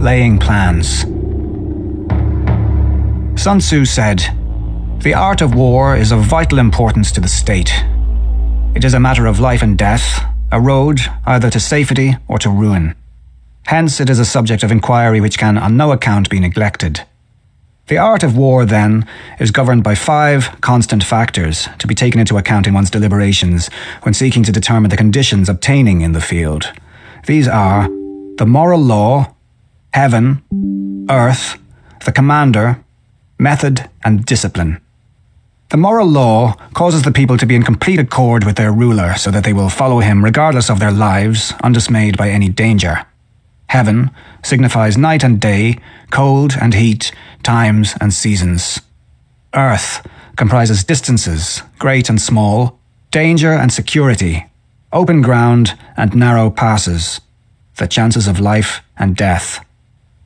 Laying plans. Sun Tzu said, "The art of war is of vital importance to the state. It is a matter of life and death, a road either to safety or to ruin. Hence it is a subject of inquiry which can on no account be neglected. The art of war, then, is governed by 5 constant factors to be taken into account in one's deliberations when seeking to determine the conditions obtaining in the field. These are the moral law, heaven, earth, the commander, method, and discipline. The moral law causes the people to be in complete accord with their ruler so that they will follow him regardless of their lives, undismayed by any danger. Heaven signifies night and day, cold and heat, times and seasons. Earth comprises distances, great and small, danger and security, open ground and narrow passes, the chances of life and death.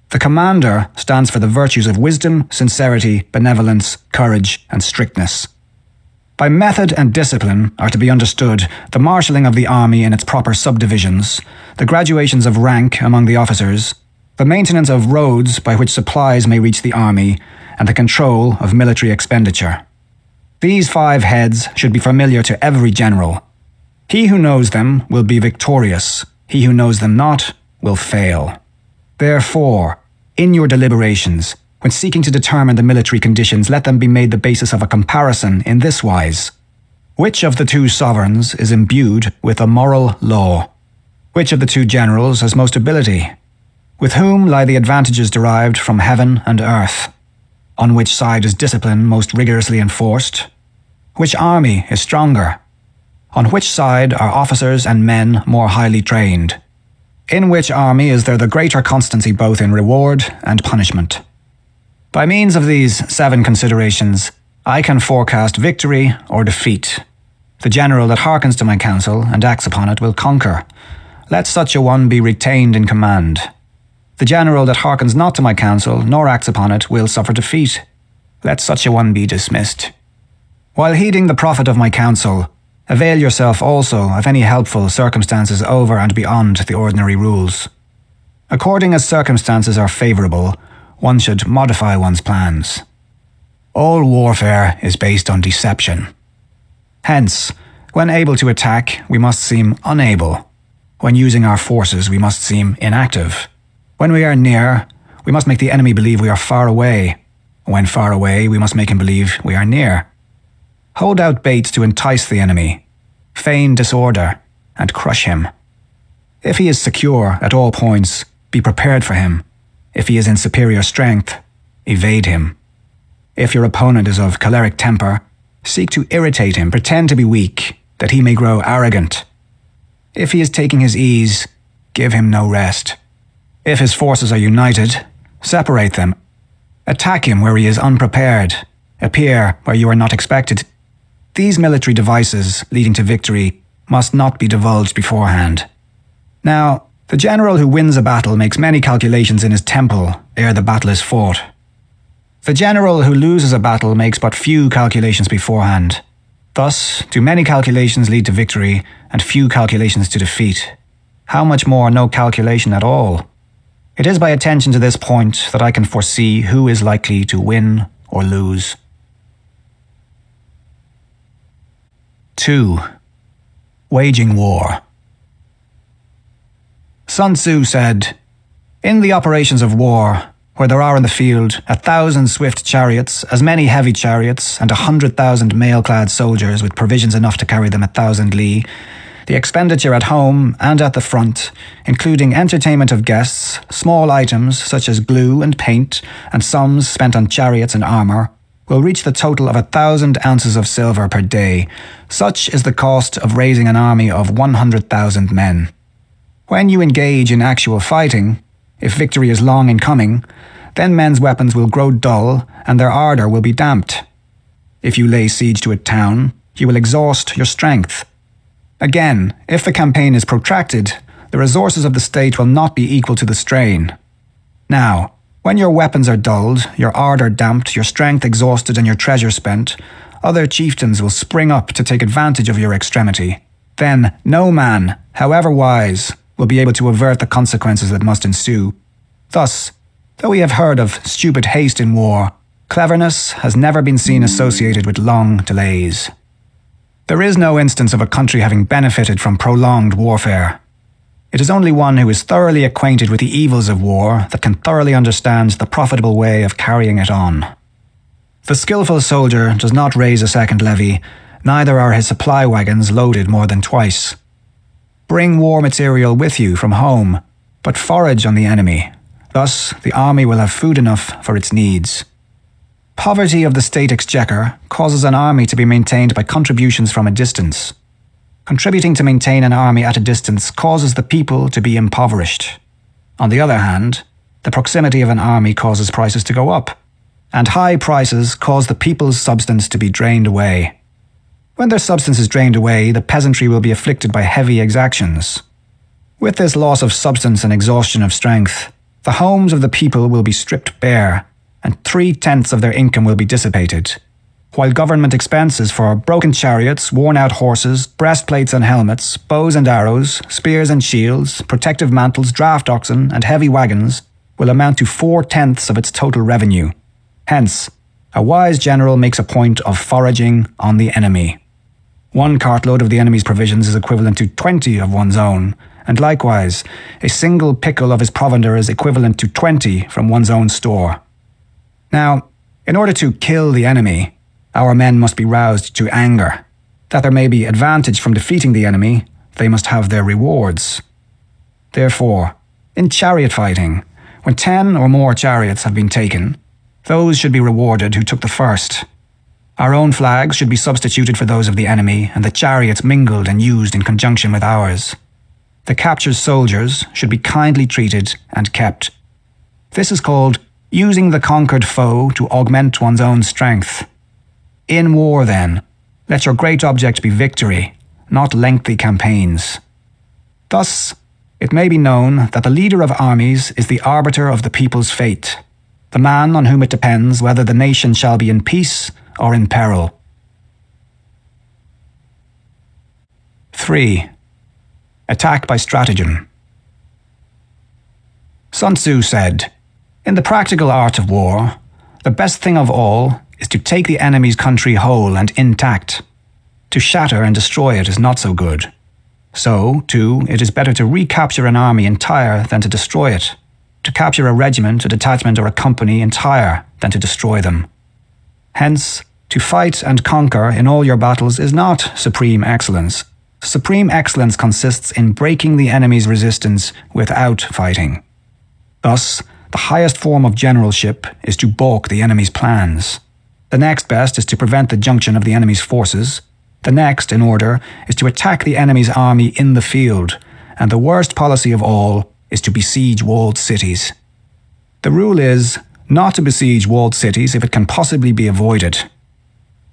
The commander stands for the virtues of wisdom, sincerity, benevolence, courage, and strictness. By method and discipline are to be understood the marshalling of the army in its proper subdivisions, the graduations of rank among the officers, the maintenance of roads by which supplies may reach the army, and the control of military expenditure. These 5 heads should be familiar to every general. He who knows them will be victorious. He who knows them not will fail. Therefore, in your deliberations, when seeking to determine the military conditions, let them be made the basis of a comparison in this wise. Which of the 2 sovereigns is imbued with a moral law? Which of the 2 generals has most ability? With whom lie the advantages derived from heaven and earth? On which side is discipline most rigorously enforced? Which army is stronger? On which side are officers and men more highly trained? In which army is there the greater constancy both in reward and punishment? By means of these 7 considerations, I can forecast victory or defeat. The general that hearkens to my counsel and acts upon it will conquer. Let such a one be retained in command. The general that hearkens not to my counsel nor acts upon it will suffer defeat. Let such a one be dismissed. While heeding the profit of my counsel, avail yourself also of any helpful circumstances over and beyond the ordinary rules. According as circumstances are favourable, one should modify one's plans. All warfare is based on deception. Hence, when able to attack, we must seem unable. When using our forces, we must seem inactive. When we are near, we must make the enemy believe we are far away. When far away, we must make him believe we are near. Hold out baits to entice the enemy, feign disorder, and crush him. If he is secure at all points, be prepared for him. If he is in superior strength, evade him. If your opponent is of choleric temper, seek to irritate him, pretend to be weak, that he may grow arrogant. If he is taking his ease, give him no rest. If his forces are united, separate them. Attack him where he is unprepared, appear where you are not expected. These military devices leading to victory must not be divulged beforehand. Now, the general who wins a battle makes many calculations in his temple ere the battle is fought. The general who loses a battle makes but few calculations beforehand. Thus, do many calculations lead to victory and few calculations to defeat? How much more no calculation at all? It is by attention to this point that I can foresee who is likely to win or lose. 2. Waging war. Sun Tzu said, "In the operations of war, where there are in the field 1,000 swift chariots, as many heavy chariots, and 100,000 mail-clad soldiers with provisions enough to carry them 1,000 li, the expenditure at home and at the front, including entertainment of guests, small items such as glue and paint, and sums spent on chariots and armour, will reach the total of 1,000 ounces of silver per day. Such is the cost of raising an army of 100,000 men. When you engage in actual fighting, if victory is long in coming, then men's weapons will grow dull and their ardour will be damped. If you lay siege to a town, you will exhaust your strength. Again, if the campaign is protracted, the resources of the state will not be equal to the strain. Now, when your weapons are dulled, your ardour damped, your strength exhausted and your treasure spent, other chieftains will spring up to take advantage of your extremity. Then no man, however wise, will be able to avert the consequences that must ensue. Thus, though we have heard of stupid haste in war, cleverness has never been seen associated with long delays. There is no instance of a country having benefited from prolonged warfare. It is only one who is thoroughly acquainted with the evils of war that can thoroughly understand the profitable way of carrying it on. The skillful soldier does not raise a second levy, neither are his supply wagons loaded more than twice. Bring war material with you from home, but forage on the enemy. Thus, the army will have food enough for its needs. Poverty of the state exchequer causes an army to be maintained by contributions from a distance. Contributing to maintain an army at a distance causes the people to be impoverished. On the other hand, the proximity of an army causes prices to go up, and high prices cause the people's substance to be drained away. When their substance is drained away, the peasantry will be afflicted by heavy exactions. With this loss of substance and exhaustion of strength, the homes of the people will be stripped bare, and 3/10 of their income will be dissipated, while government expenses for broken chariots, worn-out horses, breastplates and helmets, bows and arrows, spears and shields, protective mantles, draft oxen, and heavy wagons will amount to 4/10 of its total revenue. Hence, a wise general makes a point of foraging on the enemy. 1 cartload of the enemy's provisions is equivalent to 20 of one's own, and likewise, a single pickle of his provender is equivalent to 20 from one's own store. Now, in order to kill the enemy, our men must be roused to anger. That there may be advantage from defeating the enemy, they must have their rewards. Therefore, in chariot fighting, when 10 or more chariots have been taken, those should be rewarded who took the first. Our own flags should be substituted for those of the enemy, and the chariots mingled and used in conjunction with ours. The captured soldiers should be kindly treated and kept. This is called using the conquered foe to augment one's own strength. In war, then, let your great object be victory, not lengthy campaigns. Thus, it may be known that the leader of armies is the arbiter of the people's fate, the man on whom it depends whether the nation shall be in peace or in peril. 3. Attack by stratagem. Sun Tzu said, "In the practical art of war, the best thing of all is to take the enemy's country whole and intact. To shatter and destroy it is not so good. So, too, it is better to recapture an army entire than to destroy it, to capture a regiment, a detachment, or a company entire than to destroy them. Hence, to fight and conquer in all your battles is not supreme excellence. Supreme excellence consists in breaking the enemy's resistance without fighting. Thus, the highest form of generalship is to balk the enemy's plans. The next best is to prevent the junction of the enemy's forces. The next, in order, is to attack the enemy's army in the field, and the worst policy of all is to besiege walled cities. The rule is not to besiege walled cities if it can possibly be avoided.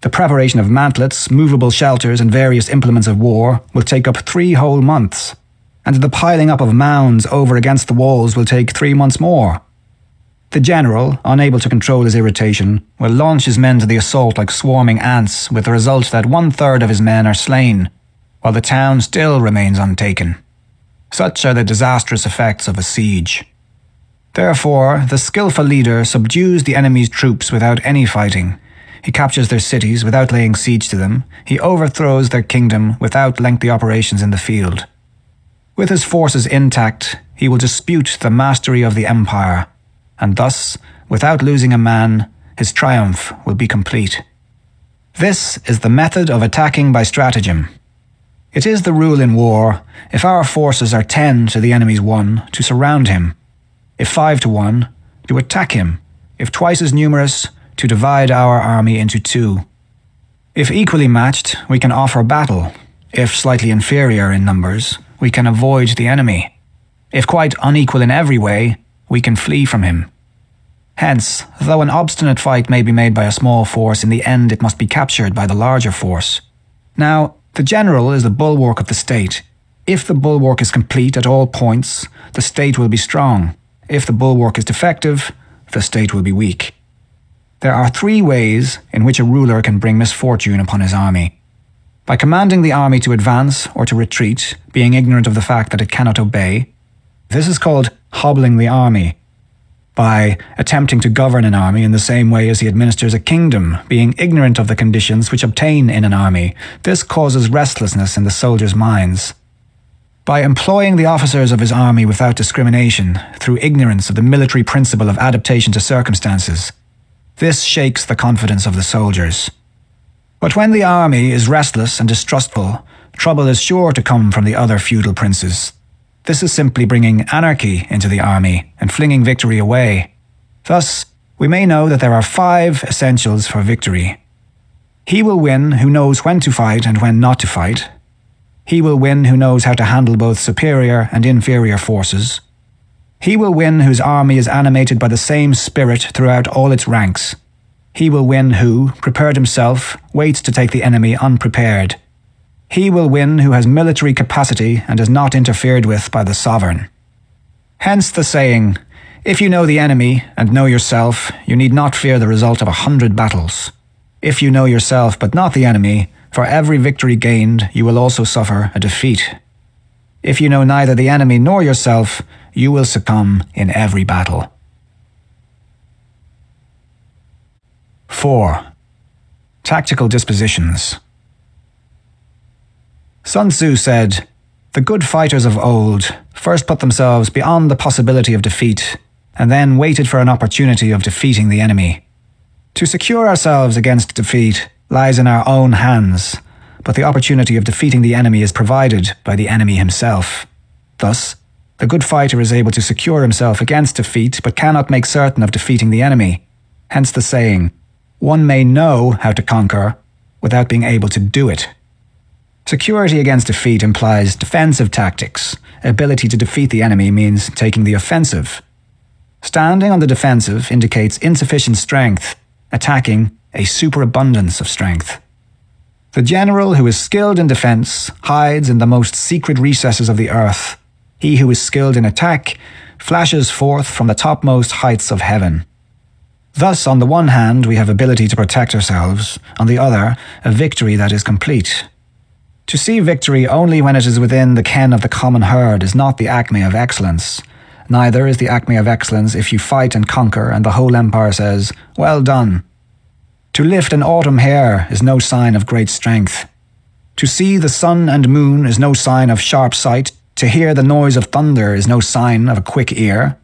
The preparation of mantlets, movable shelters, and various implements of war will take up 3 whole months, and the piling up of mounds over against the walls will take 3 months more. The general, unable to control his irritation, will launch his men to the assault like swarming ants, with the result that 1/3 of his men are slain, while the town still remains untaken. Such are the disastrous effects of a siege. Therefore, the skillful leader subdues the enemy's troops without any fighting. He captures their cities without laying siege to them. He overthrows their kingdom without lengthy operations in the field. With his forces intact, he will dispute the mastery of the empire, and thus, without losing a man, his triumph will be complete. This is the method of attacking by stratagem. It is the rule in war, if our forces are 10 to the enemy's 1, to surround him. If 5 to 1, to attack him. If twice as numerous, to divide our army into 2. If equally matched, we can offer battle. If slightly inferior in numbers, we can avoid the enemy. If quite unequal in every way, we can flee from him. Hence, though an obstinate fight may be made by a small force, in the end it must be captured by the larger force. Now, the general is the bulwark of the state. If the bulwark is complete at all points, the state will be strong. If the bulwark is defective, the state will be weak. There are 3 ways in which a ruler can bring misfortune upon his army. By commanding the army to advance or to retreat, being ignorant of the fact that it cannot obey. This is called hobbling the army. by attempting to govern an army in the same way as he administers a kingdom, being ignorant of the conditions which obtain in an army. This causes restlessness in the soldiers' minds. By employing the officers of his army without discrimination, through ignorance of the military principle of adaptation to circumstances, this shakes the confidence of the soldiers. But when the army is restless and distrustful, trouble is sure to come from the other feudal princes. This is simply bringing anarchy into the army and flinging victory away. Thus, we may know that there are 5 essentials for victory. He will win who knows when to fight and when not to fight. He will win who knows how to handle both superior and inferior forces. He will win whose army is animated by the same spirit throughout all its ranks. He will win who, prepared himself, waits to take the enemy unprepared. He will win who has military capacity and is not interfered with by the sovereign. Hence the saying, if you know the enemy and know yourself, you need not fear the result of 100 battles. If you know yourself but not the enemy, for every victory gained, you will also suffer a defeat. If you know neither the enemy nor yourself, you will succumb in every battle. 4. Tactical dispositions. Sun Tzu said, "The good fighters of old first put themselves beyond the possibility of defeat, and then waited for an opportunity of defeating the enemy. To secure ourselves against defeat lies in our own hands, but the opportunity of defeating the enemy is provided by the enemy himself. Thus, the good fighter is able to secure himself against defeat, but cannot make certain of defeating the enemy. Hence the saying, one may know how to conquer without being able to do it." Security against defeat implies defensive tactics. Ability to defeat the enemy means taking the offensive. Standing on the defensive indicates insufficient strength, attacking a superabundance of strength. The general who is skilled in defense hides in the most secret recesses of the earth. He who is skilled in attack flashes forth from the topmost heights of heaven. Thus, on the one hand, we have ability to protect ourselves, on the other, a victory that is complete. To see victory only when it is within the ken of the common herd is not the acme of excellence. Neither is the acme of excellence if you fight and conquer and the whole empire says, "Well done." To lift an autumn hair is no sign of great strength. To see the sun and moon is no sign of sharp sight. To hear the noise of thunder is no sign of a quick ear.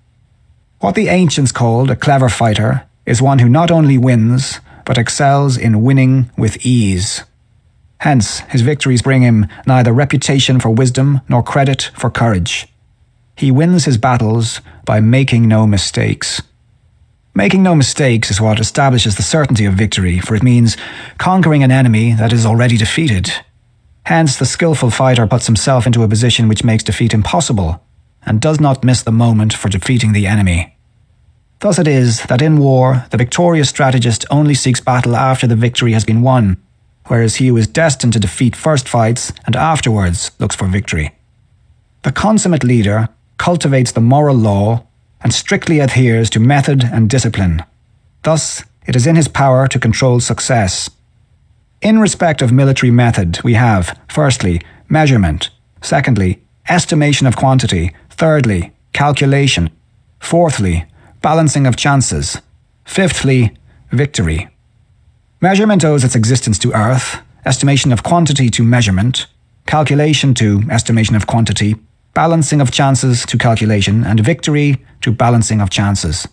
What the ancients called a clever fighter is one who not only wins, but excels in winning with ease. Hence, his victories bring him neither reputation for wisdom nor credit for courage. He wins his battles by making no mistakes. Making no mistakes is what establishes the certainty of victory, for it means conquering an enemy that is already defeated. Hence, the skillful fighter puts himself into a position which makes defeat impossible, and does not miss the moment for defeating the enemy. Thus it is that in war, the victorious strategist only seeks battle after the victory has been won, whereas he who is destined to defeat first fights and afterwards looks for victory. The consummate leader cultivates the moral law and strictly adheres to method and discipline. Thus, it is in his power to control success. In respect of military method, we have, firstly, measurement, secondly, estimation of quantity, thirdly, calculation, fourthly, balancing of chances, fifthly, victory. Measurement owes its existence to earth, estimation of quantity to measurement, calculation to estimation of quantity, balancing of chances to calculation, and victory to balancing of chances.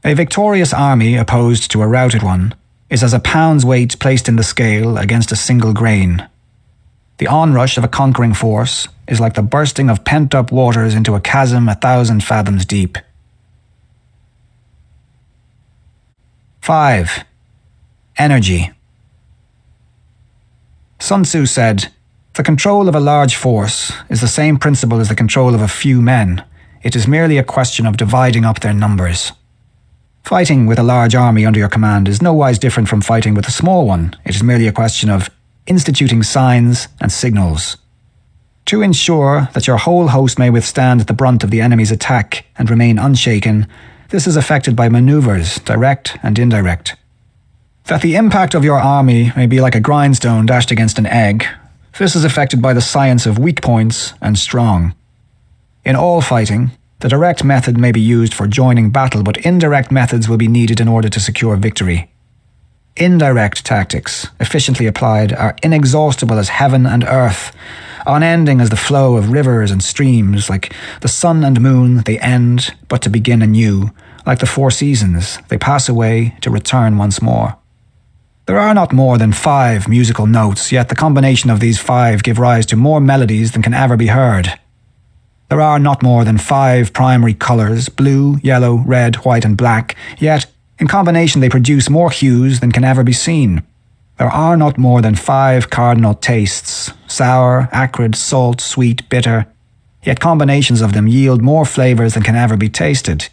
A victorious army opposed to a routed one is as a pound's weight placed in the scale against a single grain. The onrush of a conquering force is like the bursting of pent-up waters into a chasm 1,000 fathoms deep. 5. Energy. Sun Tzu said, "The control of a large force is the same principle as the control of a few men. It is merely a question of dividing up their numbers." Fighting with a large army under your command is no wise different from fighting with a small one. It is merely a question of instituting signs and signals. To ensure that your whole host may withstand the brunt of the enemy's attack and remain unshaken, this is effected by maneuvers, direct and indirect. That the impact of your army may be like a grindstone dashed against an egg, this is effected by the science of weak points and strong. In all fighting, The direct method may be used for joining battle, but indirect methods will be needed in order to secure victory. Indirect tactics, efficiently applied, are inexhaustible as heaven and earth, unending as the flow of rivers and streams. Like the sun and moon, they end, but to begin anew. Like the four seasons, they pass away to return once more. There are not more than 5 musical notes, yet the combination of these 5 give rise to more melodies than can ever be heard. There are not more than 5 primary colours, blue, yellow, red, white and black, yet in combination they produce more hues than can ever be seen. There are not more than 5 cardinal tastes, sour, acrid, salt, sweet, bitter, yet combinations of them yield more flavours than can ever be tasted.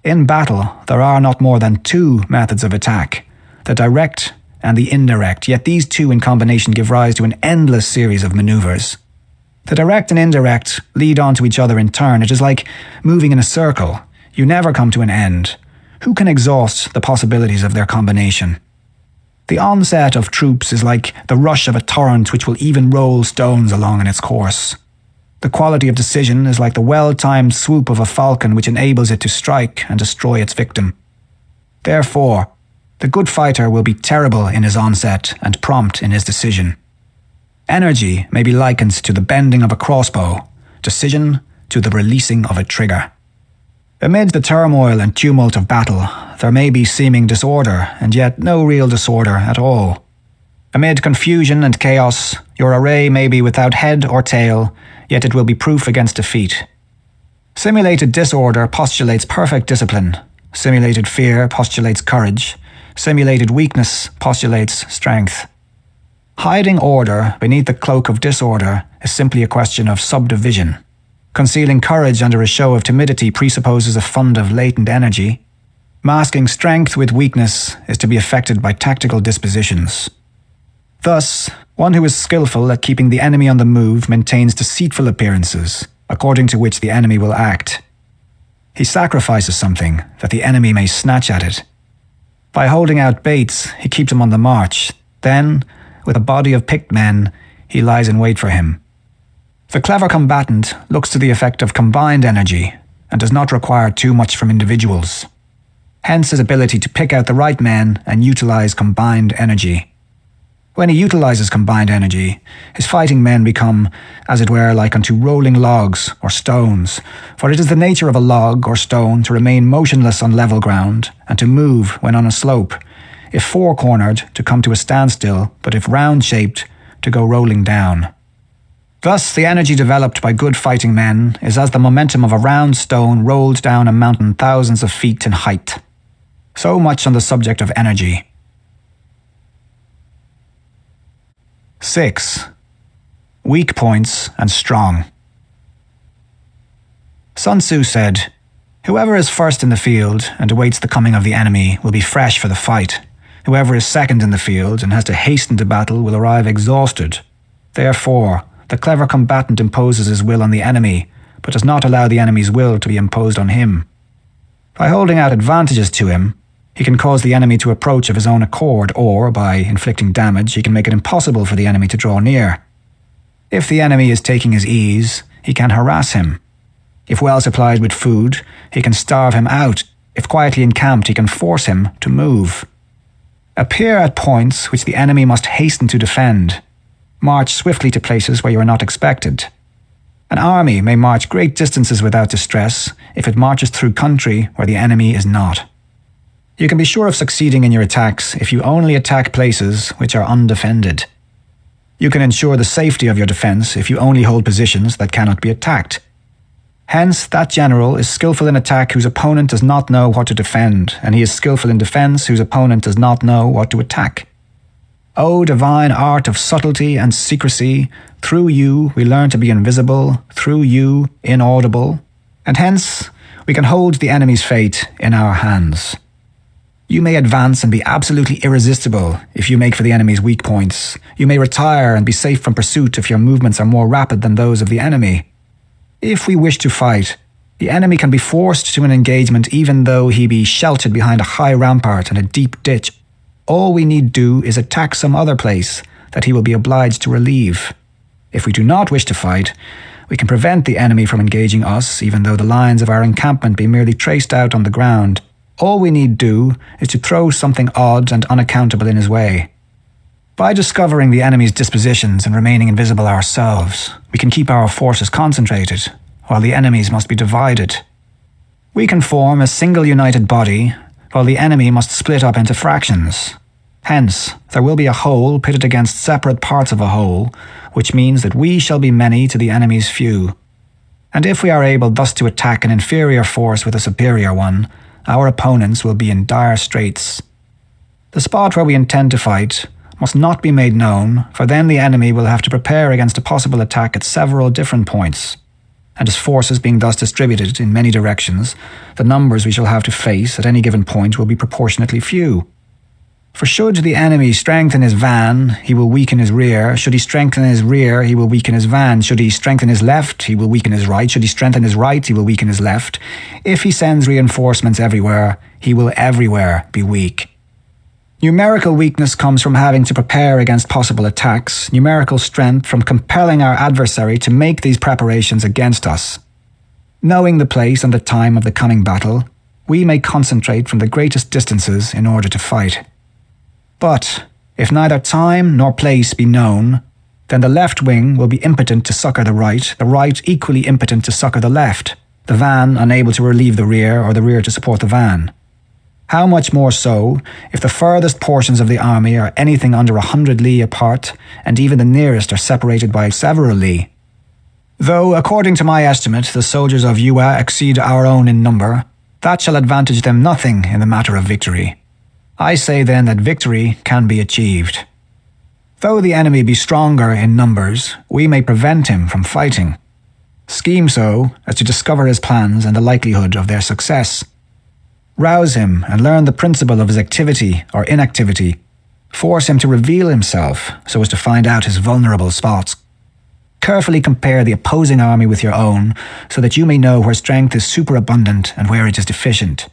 In battle, there are not more than 2 methods of attack, the direct and the indirect, yet these 2 in combination give rise to an endless series of manoeuvres. The direct and indirect lead on to each other in turn. It is like moving in a circle. You never come to an end. Who can exhaust the possibilities of their combination? The onset of troops is like the rush of a torrent which will even roll stones along in its course. The quality of decision is like the well-timed swoop of a falcon which enables it to strike and destroy its victim. Therefore, the good fighter will be terrible in his onset and prompt in his decision. Energy may be likened to the bending of a crossbow, decision to the releasing of a trigger. Amid the turmoil and tumult of battle, there may be seeming disorder, and yet no real disorder at all. Amid confusion and chaos, your array may be without head or tail, yet it will be proof against defeat. Simulated disorder postulates perfect discipline. Simulated fear postulates courage. Simulated weakness postulates strength. Hiding order beneath the cloak of disorder is simply a question of subdivision. Concealing courage under a show of timidity presupposes a fund of latent energy. Masking strength with weakness is to be effected by tactical dispositions. Thus, one who is skillful at keeping the enemy on the move maintains deceitful appearances, according to which the enemy will act. He sacrifices something that the enemy may snatch at it. By holding out baits, he keeps him on the march. Then, with a body of picked men, he lies in wait for him. The clever combatant looks to the effect of combined energy and does not require too much from individuals. Hence his ability to pick out the right men and utilize combined energy. When he utilizes combined energy, his fighting men become, as it were, like unto rolling logs or stones, for it is the nature of a log or stone to remain motionless on level ground and to move when on a slope, if four-cornered, to come to a standstill, but if round-shaped, to go rolling down. Thus, the energy developed by good fighting men is as the momentum of a round stone rolled down a mountain thousands of feet in height. So much on the subject of energy. 6. Weak points and strong. Sun Tzu said, "Whoever is first in the field and awaits the coming of the enemy will be fresh for the fight. Whoever is second in the field and has to hasten to battle will arrive exhausted. Therefore, the clever combatant imposes his will on the enemy, but does not allow the enemy's will to be imposed on him. By holding out advantages to him, he can cause the enemy to approach of his own accord, or, by inflicting damage, he can make it impossible for the enemy to draw near. If the enemy is taking his ease, he can harass him. If well supplied with food, he can starve him out. If quietly encamped, he can force him to move. Appear at points which the enemy must hasten to defend. March swiftly to places where you are not expected. An army may march great distances without distress if it marches through country where the enemy is not. You can be sure of succeeding in your attacks if you only attack places which are undefended. You can ensure the safety of your defense if you only hold positions that cannot be attacked. Hence, that general is skillful in attack whose opponent does not know what to defend, and he is skillful in defense whose opponent does not know what to attack. O divine art of subtlety and secrecy, through you we learn to be invisible, through you inaudible, and hence we can hold the enemy's fate in our hands. You may advance and be absolutely irresistible if you make for the enemy's weak points. You may retire and be safe from pursuit if your movements are more rapid than those of the enemy. If we wish to fight, the enemy can be forced to an engagement even though he be sheltered behind a high rampart and a deep ditch. All we need do is attack some other place that he will be obliged to relieve. If we do not wish to fight, We can prevent the enemy from engaging us, even though the lines of our encampment be merely traced out on the ground. All we need do is to throw something odd and unaccountable in his way. By discovering the enemy's dispositions and remaining invisible ourselves, we can keep our forces concentrated, while the enemy's must be divided. We can form a single united body, while the enemy must split up into fractions. Hence, there will be a whole pitted against separate parts of a whole, which means that we shall be many to the enemy's few. And if we are able thus to attack an inferior force with a superior one, our opponents will be in dire straits. The spot where we intend to fight must not be made known, for then the enemy will have to prepare against a possible attack at several different points. And his forces being thus distributed in many directions, the numbers we shall have to face at any given point will be proportionately few. For should the enemy strengthen his van, he will weaken his rear. Should he strengthen his rear, he will weaken his van. Should he strengthen his left, he will weaken his right. Should he strengthen his right, he will weaken his left. If he sends reinforcements everywhere, he will everywhere be weak. Numerical weakness comes from having to prepare against possible attacks, numerical strength from compelling our adversary to make these preparations against us. Knowing the place and the time of the coming battle, we may concentrate from the greatest distances in order to fight. But, if neither time nor place be known, then the left wing will be impotent to succour the right equally impotent to succour the left, the van unable to relieve the rear or the rear to support the van. How much more so if the furthest portions of the army are anything under 100 li apart, and even the nearest are separated by several li. Though, according to my estimate, the soldiers of Yue exceed our own in number, that shall advantage them nothing in the matter of victory. I say then that victory can be achieved. Though the enemy be stronger in numbers, we may prevent him from fighting. Scheme so as to discover his plans and the likelihood of their success. Rouse him and learn the principle of his activity or inactivity. Force him to reveal himself so as to find out his vulnerable spots. Carefully compare the opposing army with your own so that you may know where strength is superabundant and where it is deficient.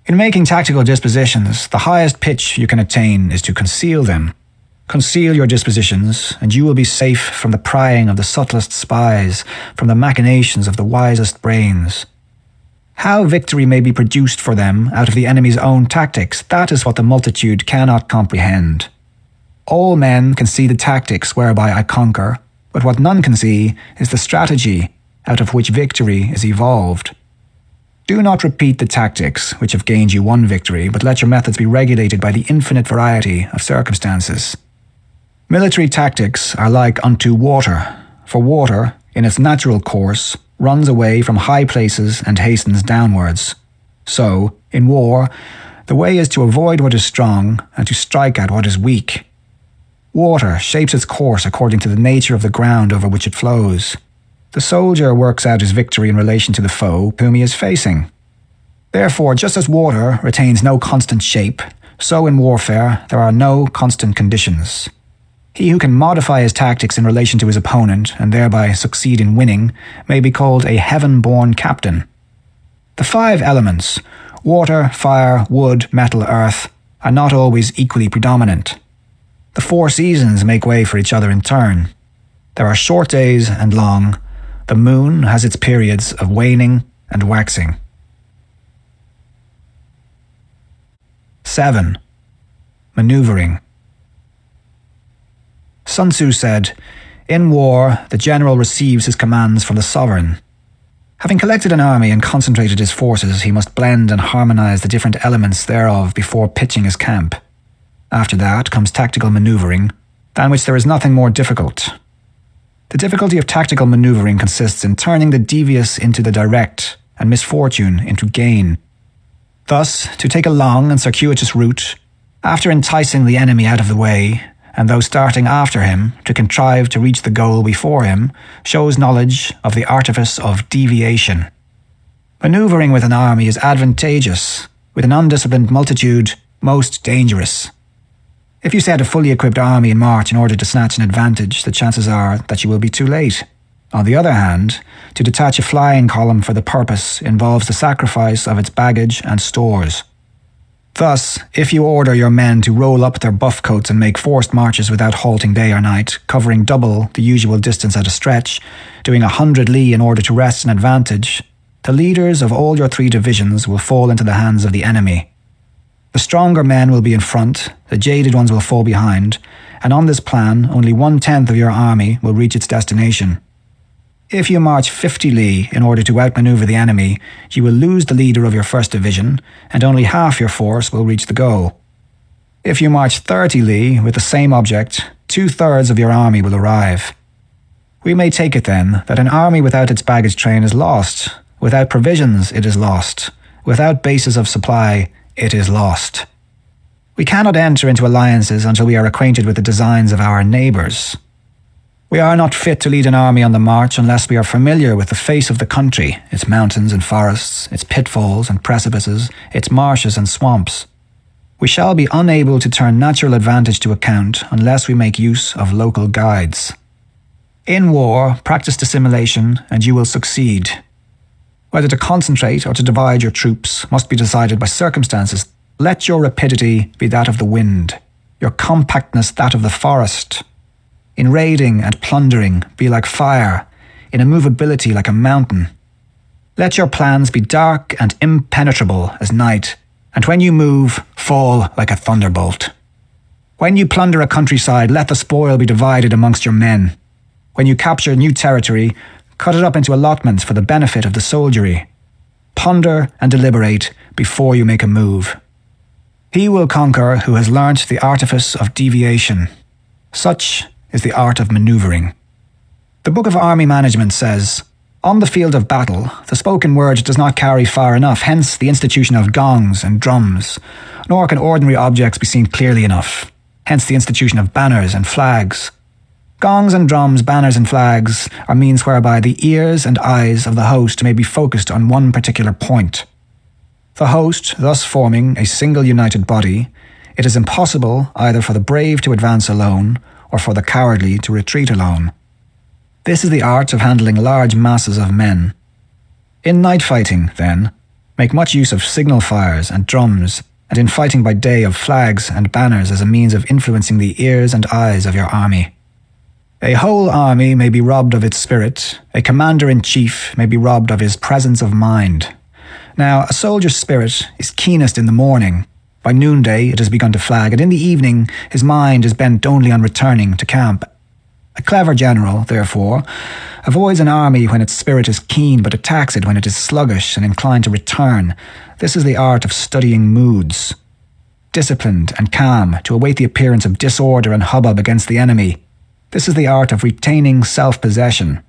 In making tactical dispositions, the highest pitch you can attain is to conceal them. Conceal your dispositions, and you will be safe from the prying of the subtlest spies, from the machinations of the wisest brains. How victory may be produced for them out of the enemy's own tactics, that is what the multitude cannot comprehend. All men can see the tactics whereby I conquer, but what none can see is the strategy out of which victory is evolved. Do not repeat the tactics which have gained you one victory, but let your methods be regulated by the infinite variety of circumstances. Military tactics are like unto water, for water, in its natural course, runs away from high places and hastens downwards. So, in war, the way is to avoid what is strong and to strike at what is weak. Water shapes its course according to the nature of the ground over which it flows. The soldier works out his victory in relation to the foe whom he is facing. Therefore, just as water retains no constant shape, so in warfare there are no constant conditions. He who can modify his tactics in relation to his opponent and thereby succeed in winning may be called a heaven-born captain. The 5 elements, water, fire, wood, metal, earth, are not always equally predominant. The 4 seasons make way for each other in turn. There are short days and long. The moon has its periods of waning and waxing. 7. Maneuvering. Sun Tzu said, "In war, the general receives his commands from the sovereign." Having collected an army and concentrated his forces, he must blend and harmonize the different elements thereof before pitching his camp. After that comes tactical maneuvering, than which there is nothing more difficult. The difficulty of tactical maneuvering consists in turning the devious into the direct and misfortune into gain. Thus, to take a long and circuitous route, after enticing the enemy out of the way, and though starting after him to contrive to reach the goal before him, shows knowledge of the artifice of deviation. Maneuvering with an army is advantageous, with an undisciplined multitude most dangerous. If you set a fully equipped army in march in order to snatch an advantage, the chances are that you will be too late. On the other hand, to detach a flying column for the purpose involves the sacrifice of its baggage and stores. Thus, if you order your men to roll up their buff coats and make forced marches without halting day or night, covering double the usual distance at a stretch, doing 100 li in order to wrest an advantage, the leaders of all your 3 divisions will fall into the hands of the enemy. The stronger men will be in front, the jaded ones will fall behind, and on this plan, only 1/10 of your army will reach its destination. If you march 50 li in order to outmaneuver the enemy, you will lose the leader of your first division, and only half your force will reach the goal. If you march 30 li with the same object, 2/3 of your army will arrive. We may take it then that an army without its baggage train is lost. Without provisions, it is lost. Without bases of supply, it is lost. We cannot enter into alliances until we are acquainted with the designs of our neighbours. We are not fit to lead an army on the march unless we are familiar with the face of the country, its mountains and forests, its pitfalls and precipices, its marshes and swamps. We shall be unable to turn natural advantage to account unless we make use of local guides. In war, practice dissimulation and you will succeed. Whether to concentrate or to divide your troops must be decided by circumstances. Let your rapidity be that of the wind, your compactness that of the forest. In raiding and plundering, be like fire, in immovability like a mountain. Let your plans be dark and impenetrable as night, and when you move, fall like a thunderbolt. When you plunder a countryside, let the spoil be divided amongst your men. When you capture new territory, cut it up into allotments for the benefit of the soldiery. Ponder and deliberate before you make a move. He will conquer who has learnt the artifice of deviation. Such is the art of manoeuvring. The Book of Army Management says, on the field of battle, the spoken word does not carry far enough, hence the institution of gongs and drums, nor can ordinary objects be seen clearly enough, hence the institution of banners and flags. Gongs and drums, banners and flags are means whereby the ears and eyes of the host may be focused on one particular point. The host, thus forming a single united body, it is impossible either for the brave to advance alone or for the cowardly to retreat alone. This is the art of handling large masses of men. In night fighting, then, make much use of signal fires and drums, and in fighting by day of flags and banners as a means of influencing the ears and eyes of your army. A whole army may be robbed of its spirit, a commander-in-chief may be robbed of his presence of mind. Now, a soldier's spirit is keenest in the morning. By noonday it has begun to flag, and in the evening his mind is bent only on returning to camp. A clever general, therefore, avoids an army when its spirit is keen, but attacks it when it is sluggish and inclined to return. This is the art of studying moods. Disciplined and calm, to await the appearance of disorder and hubbub against the enemy. This is the art of retaining self-possession.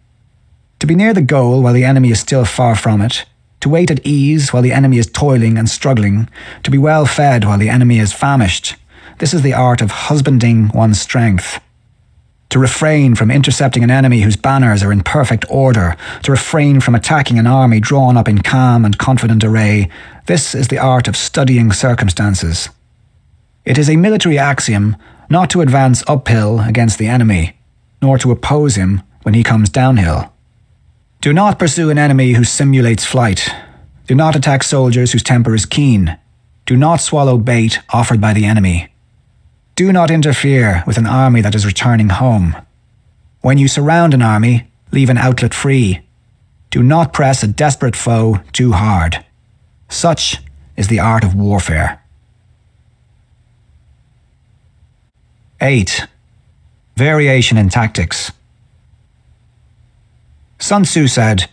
To be near the goal while the enemy is still far from it, to wait at ease while the enemy is toiling and struggling, to be well fed while the enemy is famished. This is the art of husbanding one's strength. To refrain from intercepting an enemy whose banners are in perfect order, to refrain from attacking an army drawn up in calm and confident array, this is the art of studying circumstances. It is a military axiom not to advance uphill against the enemy, nor to oppose him when he comes downhill. Do not pursue an enemy who simulates flight. Do not attack soldiers whose temper is keen. Do not swallow bait offered by the enemy. Do not interfere with an army that is returning home. When you surround an army, leave an outlet free. Do not press a desperate foe too hard. Such is the art of warfare. 8. Variation in tactics. Sun Tzu said,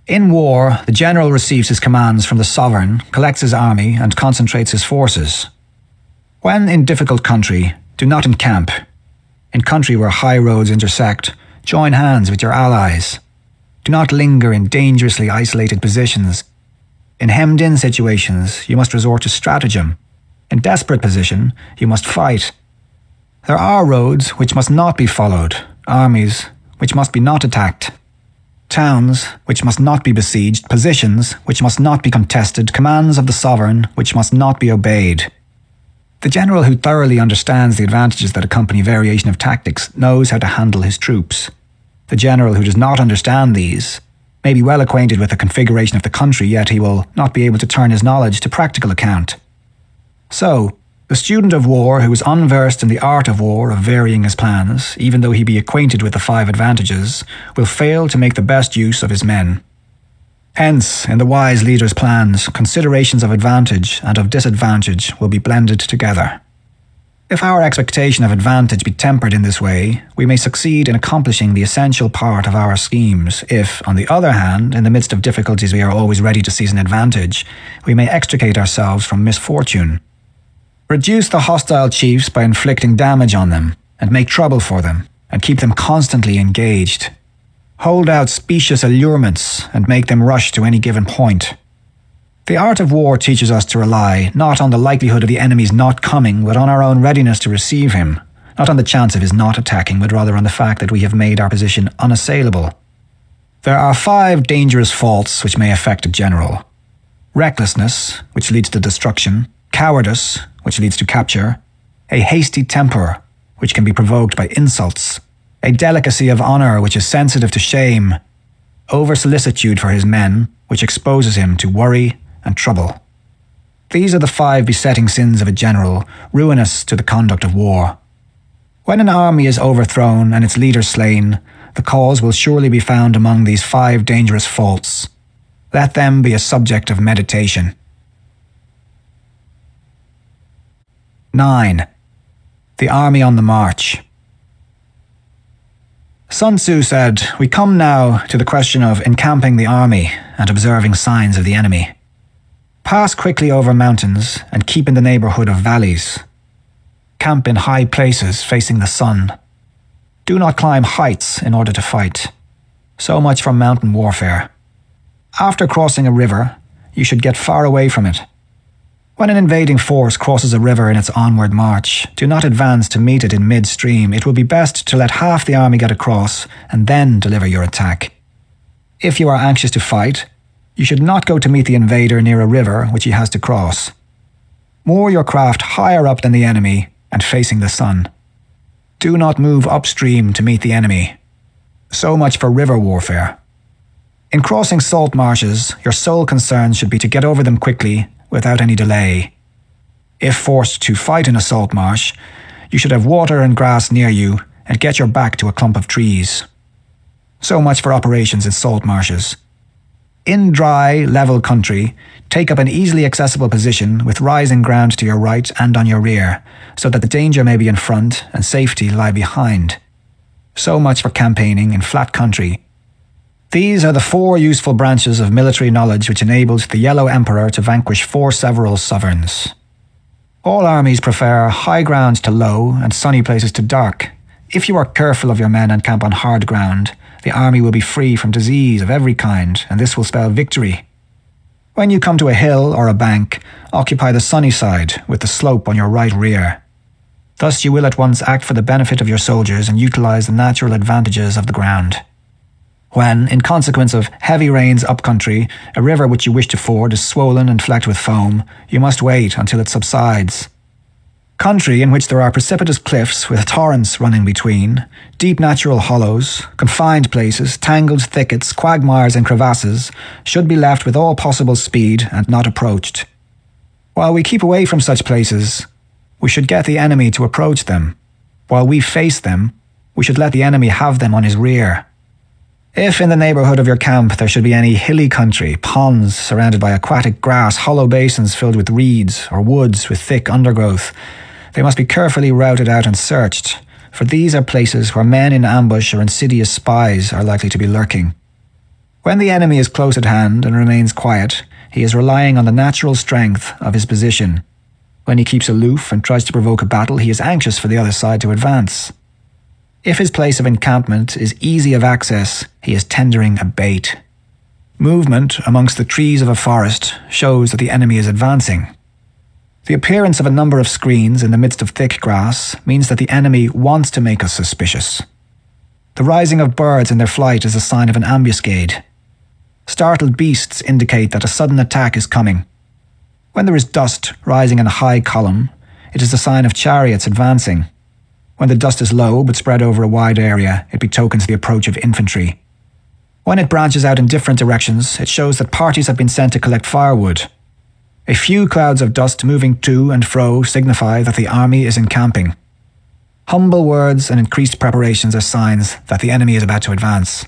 in war, the general receives his commands from the sovereign, collects his army, and concentrates his forces. When in difficult country, do not encamp. In country where high roads intersect, join hands with your allies. Do not linger in dangerously isolated positions. In hemmed-in situations, you must resort to stratagem. In desperate position, you must fight. There are roads which must not be followed, armies which must be not attacked. Towns which must not be besieged, positions which must not be contested, commands of the sovereign which must not be obeyed. The general who thoroughly understands the advantages that accompany variation of tactics knows how to handle his troops. The general who does not understand these may be well acquainted with the configuration of the country, yet he will not be able to turn his knowledge to practical account. So, the student of war who is unversed in the art of war of varying his plans, even though he be acquainted with the 5 advantages, will fail to make the best use of his men. Hence, in the wise leader's plans, considerations of advantage and of disadvantage will be blended together. If our expectation of advantage be tempered in this way, we may succeed in accomplishing the essential part of our schemes. If, on the other hand, in the midst of difficulties we are always ready to seize an advantage, we may extricate ourselves from misfortune. Reduce the hostile chiefs by inflicting damage on them, and make trouble for them, and keep them constantly engaged. Hold out specious allurements, and make them rush to any given point. The art of war teaches us to rely not on the likelihood of the enemy's not coming, but on our own readiness to receive him, not on the chance of his not attacking, but rather on the fact that we have made our position unassailable. There are 5 dangerous faults which may affect a general. Recklessness, which leads to destruction, cowardice, which leads to capture, a hasty temper, which can be provoked by insults, a delicacy of honour which is sensitive to shame, over-solicitude for his men, which exposes him to worry and trouble. These are the 5 besetting sins of a general, ruinous to the conduct of war. When an army is overthrown and its leader slain, the cause will surely be found among these 5 dangerous faults. Let them be a subject of meditation. 9. The army on the march. Sun Tzu said, "We come now to the question of encamping the army and observing signs of the enemy. Pass quickly over mountains and keep in the neighbourhood of valleys. Camp in high places facing the sun. Do not climb heights in order to fight." So much for mountain warfare. After crossing a river, you should get far away from it. When an invading force crosses a river in its onward march, do not advance to meet it in midstream. It will be best to let half the army get across and then deliver your attack. If you are anxious to fight, you should not go to meet the invader near a river which he has to cross. Moor your craft higher up than the enemy and facing the sun. Do not move upstream to meet the enemy. So much for river warfare. In crossing salt marshes, your sole concern should be to get over them quickly without any delay. If forced to fight in a salt marsh, you should have water and grass near you and get your back to a clump of trees. So much for operations in salt marshes. In dry, level country, take up an easily accessible position with rising ground to your right and on your rear, so that the danger may be in front and safety lie behind. So much for campaigning in flat country. These are the 4 useful branches of military knowledge which enabled the Yellow Emperor to vanquish 4 several sovereigns. All armies prefer high ground to low and sunny places to dark. If you are careful of your men and camp on hard ground, the army will be free from disease of every kind, and this will spell victory. When you come to a hill or a bank, occupy the sunny side with the slope on your right rear. Thus you will at once act for the benefit of your soldiers and utilize the natural advantages of the ground. When, in consequence of heavy rains upcountry, a river which you wish to ford is swollen and flecked with foam, you must wait until it subsides. Country in which there are precipitous cliffs with torrents running between, deep natural hollows, confined places, tangled thickets, quagmires and crevasses, should be left with all possible speed and not approached. While we keep away from such places, we should get the enemy to approach them. While we face them, we should let the enemy have them on his rear. If in the neighbourhood of your camp there should be any hilly country, ponds surrounded by aquatic grass, hollow basins filled with reeds, or woods with thick undergrowth, they must be carefully routed out and searched, for these are places where men in ambush or insidious spies are likely to be lurking. When the enemy is close at hand and remains quiet, he is relying on the natural strength of his position. When he keeps aloof and tries to provoke a battle, he is anxious for the other side to advance. If his place of encampment is easy of access, he is tendering a bait. Movement amongst the trees of a forest shows that the enemy is advancing. The appearance of a number of screens in the midst of thick grass means that the enemy wants to make us suspicious. The rising of birds in their flight is a sign of an ambuscade. Startled beasts indicate that a sudden attack is coming. When there is dust rising in a high column, it is a sign of chariots advancing. When the dust is low but spread over a wide area, it betokens the approach of infantry. When it branches out in different directions, it shows that parties have been sent to collect firewood. A few clouds of dust moving to and fro signify that the army is encamping. Humble words and increased preparations are signs that the enemy is about to advance.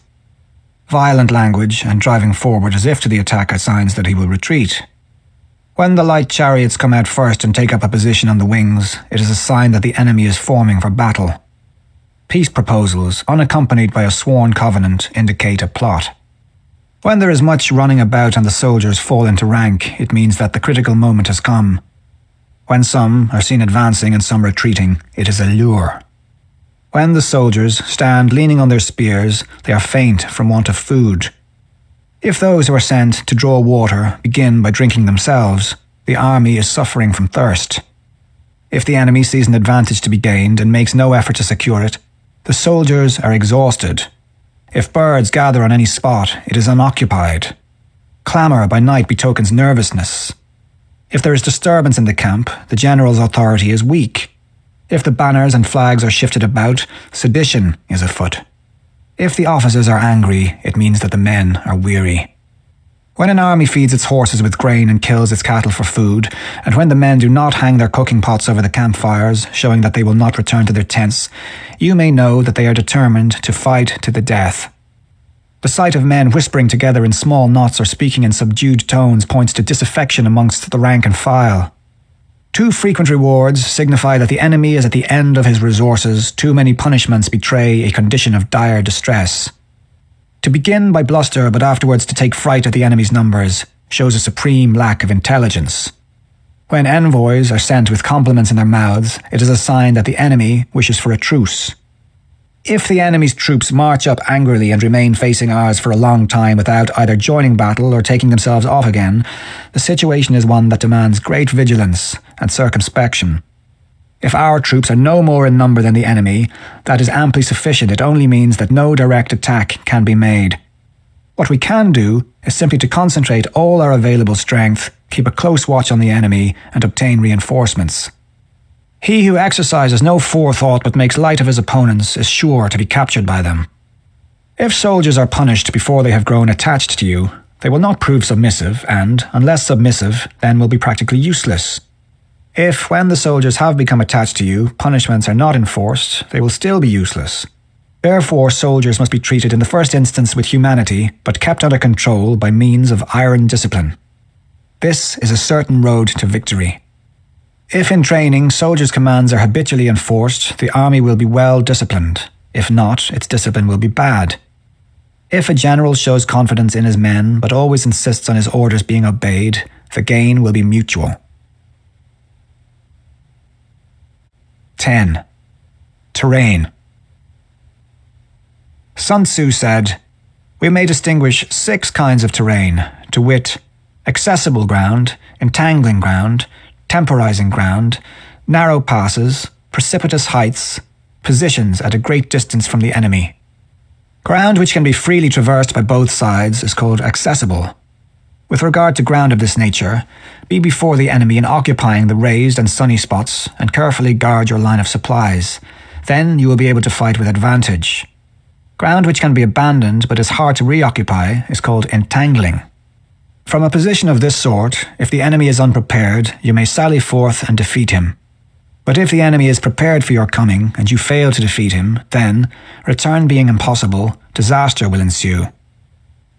Violent language and driving forward as if to the attack are signs that he will retreat. When the light chariots come out first and take up a position on the wings, it is a sign that the enemy is forming for battle. Peace proposals, unaccompanied by a sworn covenant, indicate a plot. When there is much running about and the soldiers fall into rank, it means that the critical moment has come. When some are seen advancing and some retreating, it is a lure. When the soldiers stand leaning on their spears, they are faint from want of food. If those who are sent to draw water begin by drinking themselves, the army is suffering from thirst. If the enemy sees an advantage to be gained and makes no effort to secure it, the soldiers are exhausted. If birds gather on any spot, it is unoccupied. Clamour by night betokens nervousness. If there is disturbance in the camp, the general's authority is weak. If the banners and flags are shifted about, sedition is afoot. If the officers are angry, it means that the men are weary. When an army feeds its horses with grain and kills its cattle for food, and when the men do not hang their cooking pots over the campfires, showing that they will not return to their tents, you may know that they are determined to fight to the death. The sight of men whispering together in small knots or speaking in subdued tones points to disaffection amongst the rank and file. Too frequent rewards signify that the enemy is at the end of his resources. Too many punishments betray a condition of dire distress. To begin by bluster but afterwards to take fright at the enemy's numbers shows a supreme lack of intelligence. When envoys are sent with compliments in their mouths, it is a sign that the enemy wishes for a truce. If the enemy's troops march up angrily and remain facing ours for a long time without either joining battle or taking themselves off again, the situation is one that demands great vigilance and circumspection. If our troops are no more in number than the enemy, that is amply sufficient. It only means that no direct attack can be made. What we can do is simply to concentrate all our available strength, keep a close watch on the enemy, and obtain reinforcements. He who exercises no forethought but makes light of his opponents is sure to be captured by them. If soldiers are punished before they have grown attached to you, they will not prove submissive and, unless submissive, then will be practically useless. If, when the soldiers have become attached to you, punishments are not enforced, they will still be useless. Therefore, soldiers must be treated in the first instance with humanity, but kept under control by means of iron discipline. This is a certain road to victory. If in training, soldiers' commands are habitually enforced, the army will be well disciplined. If not, its discipline will be bad. If a general shows confidence in his men, but always insists on his orders being obeyed, the gain will be mutual. 10. Terrain. Sun Tzu said, "We may distinguish 6 kinds of terrain, to wit, accessible ground, entangling ground, temporizing ground, narrow passes, precipitous heights, positions at a great distance from the enemy. Ground which can be freely traversed by both sides is called accessible. With regard to ground of this nature, be before the enemy in occupying the raised and sunny spots and carefully guard your line of supplies. Then you will be able to fight with advantage. Ground which can be abandoned but is hard to reoccupy is called entangling. From a position of this sort, if the enemy is unprepared, you may sally forth and defeat him. But if the enemy is prepared for your coming and you fail to defeat him, then, return being impossible, disaster will ensue.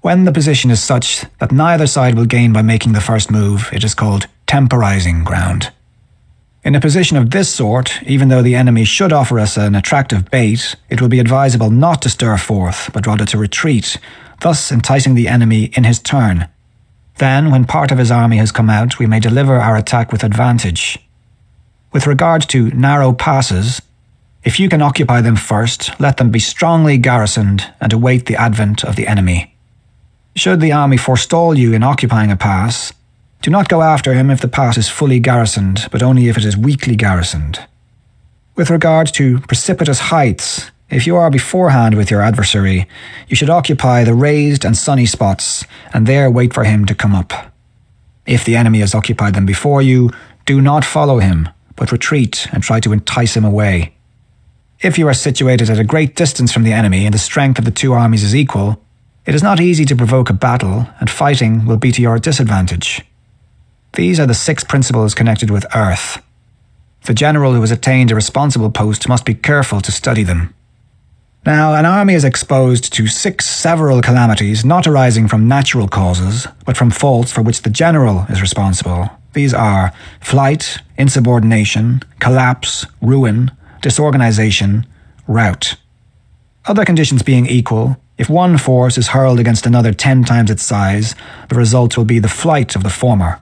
When the position is such that neither side will gain by making the first move, it is called temporizing ground. In a position of this sort, even though the enemy should offer us an attractive bait, it will be advisable not to stir forth, but rather to retreat, thus enticing the enemy in his turn. Then, when part of his army has come out, we may deliver our attack with advantage. With regard to narrow passes, if you can occupy them first, let them be strongly garrisoned and await the advent of the enemy. Should the army forestall you in occupying a pass, do not go after him if the pass is fully garrisoned, but only if it is weakly garrisoned. With regard to precipitous heights, if you are beforehand with your adversary, you should occupy the raised and sunny spots, and there wait for him to come up. If the enemy has occupied them before you, do not follow him, but retreat and try to entice him away. If you are situated at a great distance from the enemy and the strength of the two armies is equal, it is not easy to provoke a battle, and fighting will be to your disadvantage. These are the 6 principles connected with earth. The general who has attained a responsible post must be careful to study them. Now, an army is exposed to 6 several calamities not arising from natural causes, but from faults for which the general is responsible. These are flight, insubordination, collapse, ruin, disorganization, rout. Other conditions being equal, if one force is hurled against another 10 times its size, the result will be the flight of the former.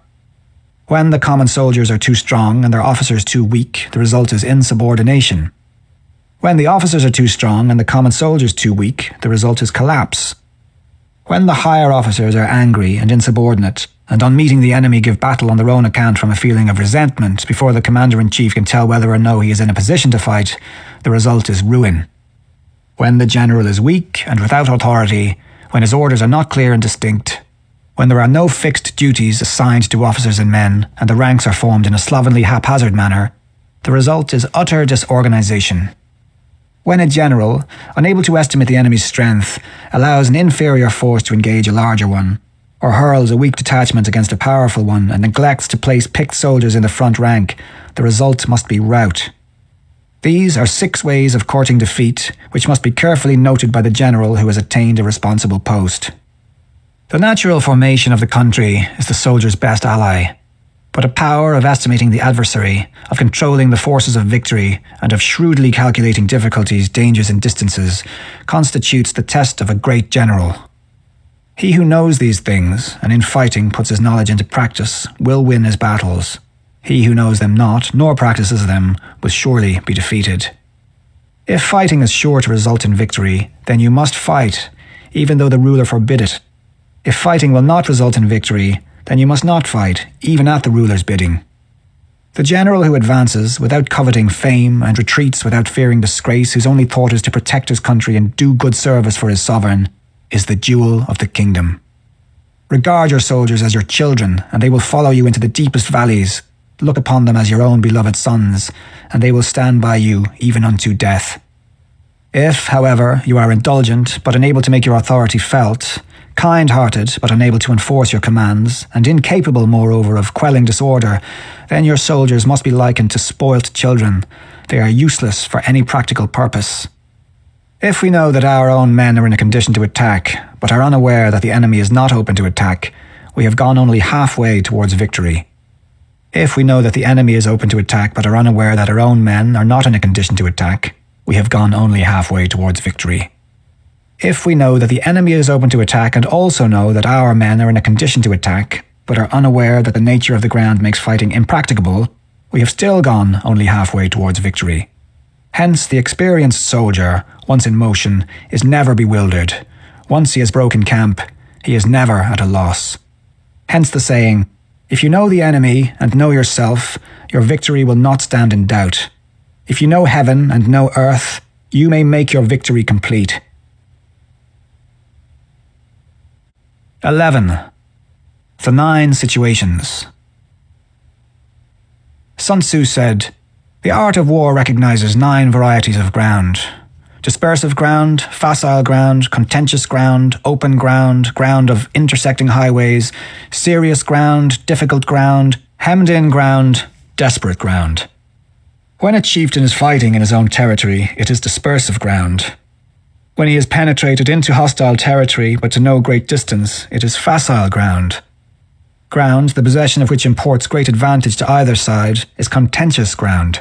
When the common soldiers are too strong and their officers too weak, the result is insubordination. When the officers are too strong and the common soldiers too weak, the result is collapse. When the higher officers are angry and insubordinate, and on meeting the enemy give battle on their own account from a feeling of resentment before the commander-in-chief can tell whether or no he is in a position to fight, the result is ruin. When the general is weak and without authority, when his orders are not clear and distinct, when there are no fixed duties assigned to officers and men, and the ranks are formed in a slovenly haphazard manner, the result is utter disorganization. When a general, unable to estimate the enemy's strength, allows an inferior force to engage a larger one, or hurls a weak detachment against a powerful one and neglects to place picked soldiers in the front rank, the result must be rout. These are 6 ways of courting defeat, which must be carefully noted by the general who has attained a responsible post. The natural formation of the country is the soldier's best ally, but a power of estimating the adversary, of controlling the forces of victory, and of shrewdly calculating difficulties, dangers, and distances, constitutes the test of a great general. He who knows these things, and in fighting puts his knowledge into practice, will win his battles. He who knows them not, nor practices them, will surely be defeated. If fighting is sure to result in victory, then you must fight, even though the ruler forbid it. If fighting will not result in victory, then you must not fight, even at the ruler's bidding. The general who advances without coveting fame and retreats without fearing disgrace, whose only thought is to protect his country and do good service for his sovereign, is the jewel of the kingdom. Regard your soldiers as your children, and they will follow you into the deepest valleys. Look upon them as your own beloved sons, and they will stand by you even unto death. If, however, you are indulgent but unable to make your authority felt, kind-hearted but unable to enforce your commands, and incapable, moreover, of quelling disorder, then your soldiers must be likened to spoilt children. They are useless for any practical purpose. If we know that our own men are in a condition to attack, but are unaware that the enemy is not open to attack, we have gone only halfway towards victory. If we know that the enemy is open to attack, but are unaware that our own men are not in a condition to attack, we have gone only halfway towards victory. If we know that the enemy is open to attack and also know that our men are in a condition to attack, but are unaware that the nature of the ground makes fighting impracticable, we have still gone only halfway towards victory. Hence, the experienced soldier, once in motion, is never bewildered. Once he has broken camp, he is never at a loss. Hence the saying, if you know the enemy and know yourself, your victory will not stand in doubt. If you know heaven and know earth, you may make your victory complete. 11. The 9 situations. Sun Tzu said, "The art of war recognizes 9 varieties of ground. Dispersive ground, facile ground, contentious ground, open ground, ground of intersecting highways, serious ground, difficult ground, hemmed-in ground, desperate ground." When a chieftain is fighting in his own territory, it is dispersive ground. When he has penetrated into hostile territory, but to no great distance, it is facile ground. Ground, the possession of which imports great advantage to either side, is contentious ground.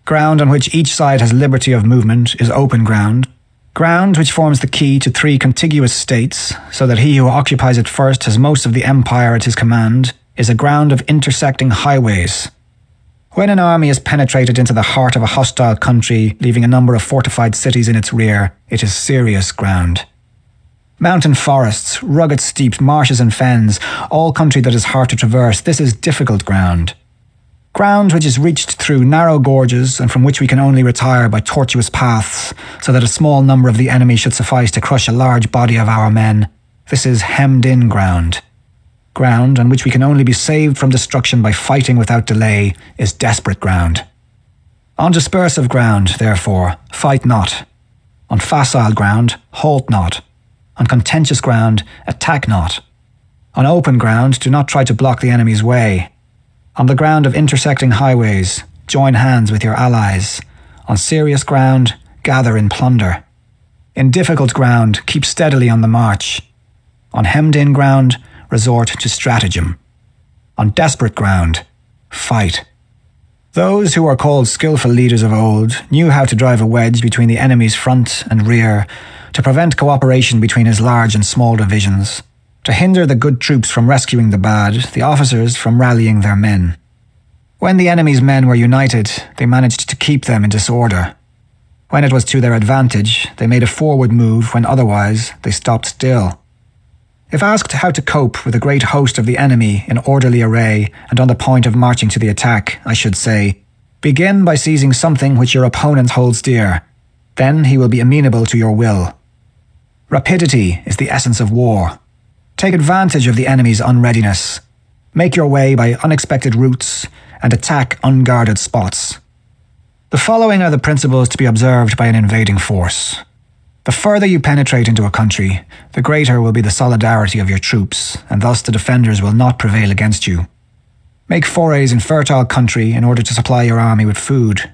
Ground on which each side has liberty of movement is open ground. Ground which forms the key to 3 contiguous states, so that he who occupies it first has most of the empire at his command, is a ground of intersecting highways. When an army has penetrated into the heart of a hostile country, leaving a number of fortified cities in its rear, it is serious ground. Mountain forests, rugged steeps, marshes and fens, all country that is hard to traverse, this is difficult ground. Ground which is reached through narrow gorges and from which we can only retire by tortuous paths, so that a small number of the enemy should suffice to crush a large body of our men, this is hemmed-in ground. Ground on which we can only be saved from destruction by fighting without delay is desperate ground. On dispersive ground, therefore, fight not. On facile ground, halt not. On contentious ground, attack not. On open ground, do not try to block the enemy's way. On the ground of intersecting highways, join hands with your allies. On serious ground, gather in plunder. In difficult ground, keep steadily on the march. On hemmed-in ground, resort to stratagem. On desperate ground, fight. Those who are called skillful leaders of old knew how to drive a wedge between the enemy's front and rear, to prevent cooperation between his large and small divisions, to hinder the good troops from rescuing the bad, the officers from rallying their men. When the enemy's men were united, they managed to keep them in disorder. When it was to their advantage, they made a forward move when otherwise they stopped still. If asked how to cope with a great host of the enemy in orderly array and on the point of marching to the attack, I should say, begin by seizing something which your opponent holds dear. Then he will be amenable to your will. Rapidity is the essence of war. Take advantage of the enemy's unreadiness. Make your way by unexpected routes and attack unguarded spots. The following are the principles to be observed by an invading force. The further you penetrate into a country, the greater will be the solidarity of your troops, and thus the defenders will not prevail against you. Make forays in fertile country in order to supply your army with food.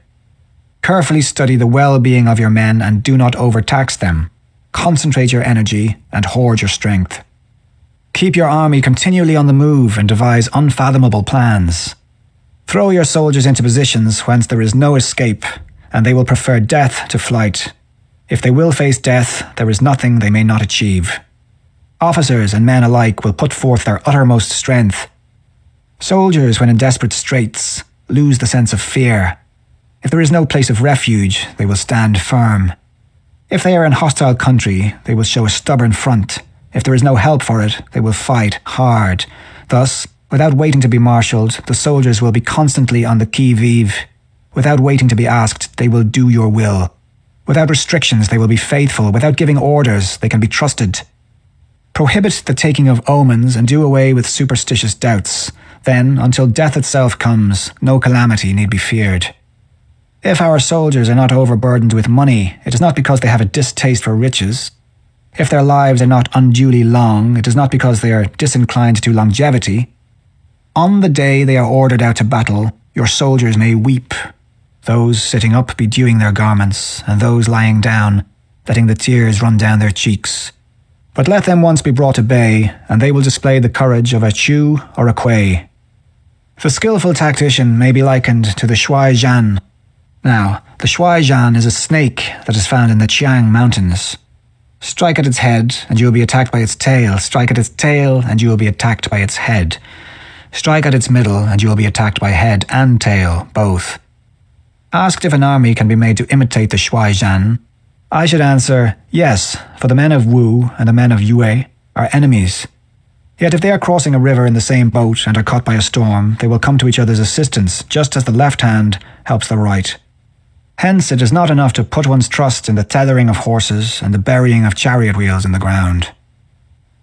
Carefully study the well-being of your men and do not overtax them. Concentrate your energy and hoard your strength. Keep your army continually on the move and devise unfathomable plans. Throw your soldiers into positions whence there is no escape, and they will prefer death to flight. If they will face death, there is nothing they may not achieve. Officers and men alike will put forth their uttermost strength. Soldiers, when in desperate straits, lose the sense of fear. If there is no place of refuge, they will stand firm. If they are in hostile country, they will show a stubborn front. If there is no help for it, they will fight hard. Thus, without waiting to be marshalled, the soldiers will be constantly on the qui-vive. Without waiting to be asked, they will do your will. Without restrictions, they will be faithful. Without giving orders, they can be trusted. Prohibit the taking of omens and do away with superstitious doubts. Then, until death itself comes, no calamity need be feared. If our soldiers are not overburdened with money, it is not because they have a distaste for riches. If their lives are not unduly long, it is not because they are disinclined to longevity. On the day they are ordered out to battle, your soldiers may weep. Those sitting up bedewing their garments, and those lying down, letting the tears run down their cheeks. But let them once be brought to bay, and they will display the courage of a Chu or a Kuei. The skillful tactician may be likened to the Shuai Zhan. Now, the Shuai Zhan is a snake that is found in the Qiang Mountains. Strike at its head, and you will be attacked by its tail. Strike at its tail, and you will be attacked by its head. Strike at its middle, and you will be attacked by head and tail, both. Asked if an army can be made to imitate the Shuai Zhan, I should answer, yes, for the men of Wu and the men of Yue are enemies. Yet if they are crossing a river in the same boat and are caught by a storm, they will come to each other's assistance, just as the left hand helps the right. Hence, it is not enough to put one's trust in the tethering of horses and the burying of chariot wheels in the ground.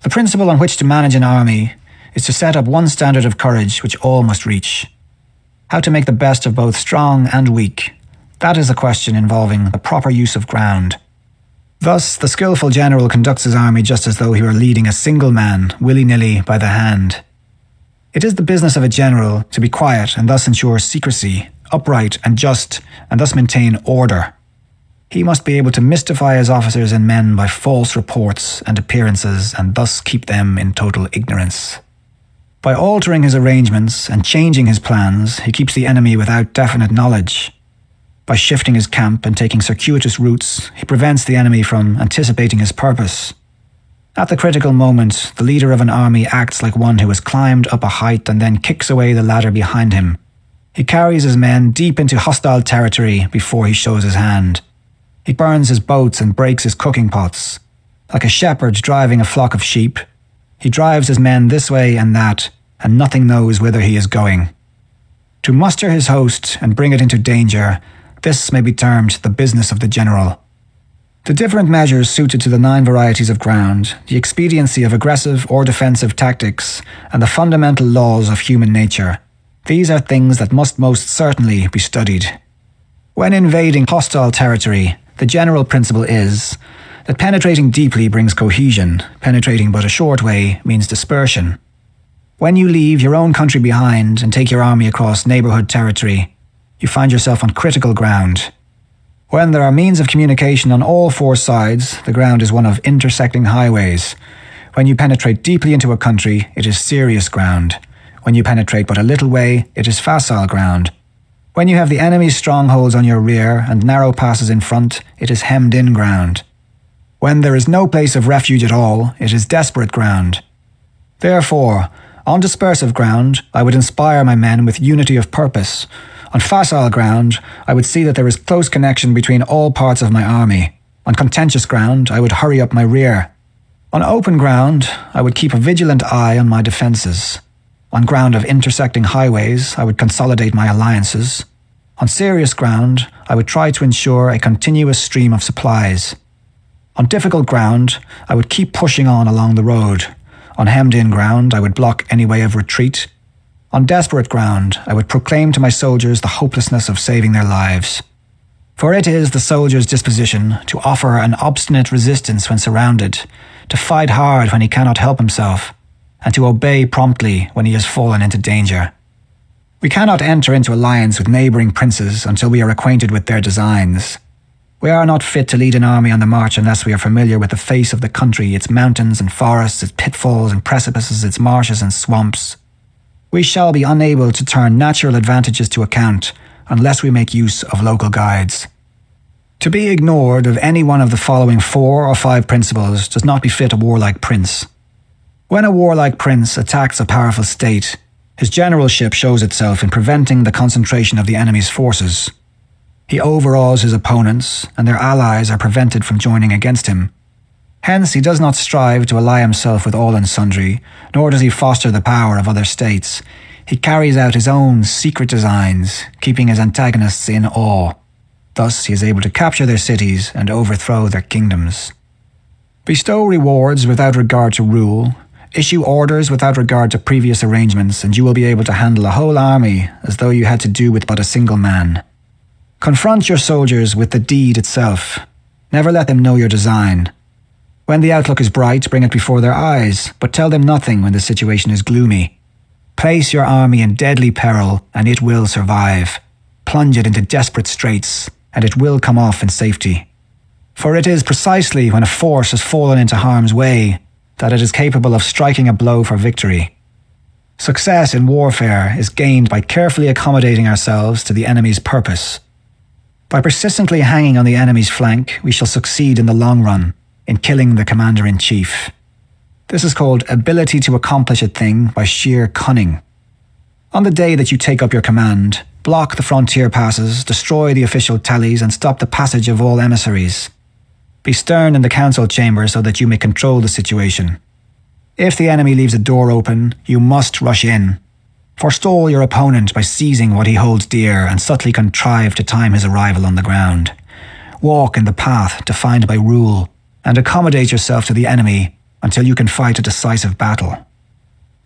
The principle on which to manage an army is to set up one standard of courage which all must reach. How to make the best of both strong and weak, that is a question involving the proper use of ground. Thus, the skillful general conducts his army just as though he were leading a single man, willy-nilly by the hand. It is the business of a general to be quiet and thus ensure secrecy, upright and just, and thus maintain order. He must be able to mystify his officers and men by false reports and appearances and thus keep them in total ignorance. By altering his arrangements and changing his plans, he keeps the enemy without definite knowledge. By shifting his camp and taking circuitous routes, he prevents the enemy from anticipating his purpose. At the critical moment, the leader of an army acts like one who has climbed up a height and then kicks away the ladder behind him. He carries his men deep into hostile territory before he shows his hand. He burns his boats and breaks his cooking pots. Like a shepherd driving a flock of sheep, he drives his men this way and that, and nothing knows whither he is going. To muster his host and bring it into danger, this may be termed the business of the general. The different measures suited to the 9 varieties of ground, the expediency of aggressive or defensive tactics, and the fundamental laws of human nature, these are things that must most certainly be studied. When invading hostile territory, the general principle is that penetrating deeply brings cohesion, penetrating but a short way means dispersion. When you leave your own country behind and take your army across neighbourhood territory, you find yourself on critical ground. When there are means of communication on all four sides, the ground is one of intersecting highways. When you penetrate deeply into a country, it is serious ground. When you penetrate but a little way, it is facile ground. When you have the enemy's strongholds on your rear and narrow passes in front, it is hemmed-in ground. When there is no place of refuge at all, it is desperate ground. Therefore, on dispersive ground, I would inspire my men with unity of purpose. On facile ground, I would see that there is close connection between all parts of my army. On contentious ground, I would hurry up my rear. On open ground, I would keep a vigilant eye on my defences. On ground of intersecting highways, I would consolidate my alliances. On serious ground, I would try to ensure a continuous stream of supplies. On difficult ground, I would keep pushing on along the road. On hemmed-in ground, I would block any way of retreat. On desperate ground, I would proclaim to my soldiers the hopelessness of saving their lives. For it is the soldier's disposition to offer an obstinate resistance when surrounded, to fight hard when he cannot help himself, and to obey promptly when he has fallen into danger. We cannot enter into alliance with neighbouring princes until we are acquainted with their designs. We are not fit to lead an army on the march unless we are familiar with the face of the country, its mountains and forests, its pitfalls and precipices, its marshes and swamps. We shall be unable to turn natural advantages to account unless we make use of local guides. To be ignored of any one of the following 4 or 5 principles does not befit a warlike prince. When a warlike prince attacks a powerful state, his generalship shows itself in preventing the concentration of the enemy's forces. He overawes his opponents, and their allies are prevented from joining against him. Hence, he does not strive to ally himself with all and sundry, nor does he foster the power of other states. He carries out his own secret designs, keeping his antagonists in awe. Thus, he is able to capture their cities and overthrow their kingdoms. Bestow rewards without regard to rule. Issue orders without regard to previous arrangements, and you will be able to handle a whole army as though you had to do with but a single man. Confront your soldiers with the deed itself. Never let them know your design. When the outlook is bright, bring it before their eyes, but tell them nothing when the situation is gloomy. Place your army in deadly peril, and it will survive. Plunge it into desperate straits, and it will come off in safety. For it is precisely when a force has fallen into harm's way that it is capable of striking a blow for victory. Success in warfare is gained by carefully accommodating ourselves to the enemy's purpose. By persistently hanging on the enemy's flank, we shall succeed in the long run in killing the commander-in-chief. This is called ability to accomplish a thing by sheer cunning. On the day that you take up your command, block the frontier passes, destroy the official tallies, and stop the passage of all emissaries. Be stern in the council chamber so that you may control the situation. If the enemy leaves a door open, you must rush in. Forestall your opponent by seizing what he holds dear and subtly contrive to time his arrival on the ground. Walk in the path defined by rule, and accommodate yourself to the enemy until you can fight a decisive battle.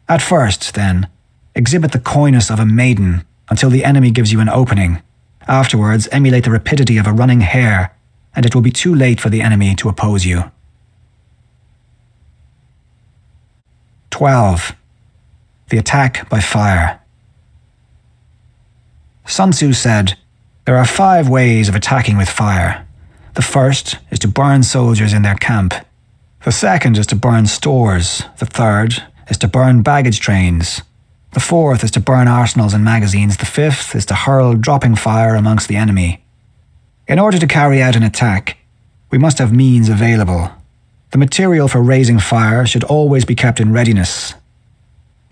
At first, then, exhibit the coyness of a maiden until the enemy gives you an opening. Afterwards, emulate the rapidity of a running hare, and it will be too late for the enemy to oppose you. 12. The attack by fire. Sun Tzu said, "There are 5 ways of attacking with fire. The first is to burn soldiers in their camp. The second is to burn stores. The third is to burn baggage trains. The fourth is to burn arsenals and magazines. The fifth is to hurl dropping fire amongst the enemy." In order to carry out an attack, we must have means available. The material for raising fire should always be kept in readiness.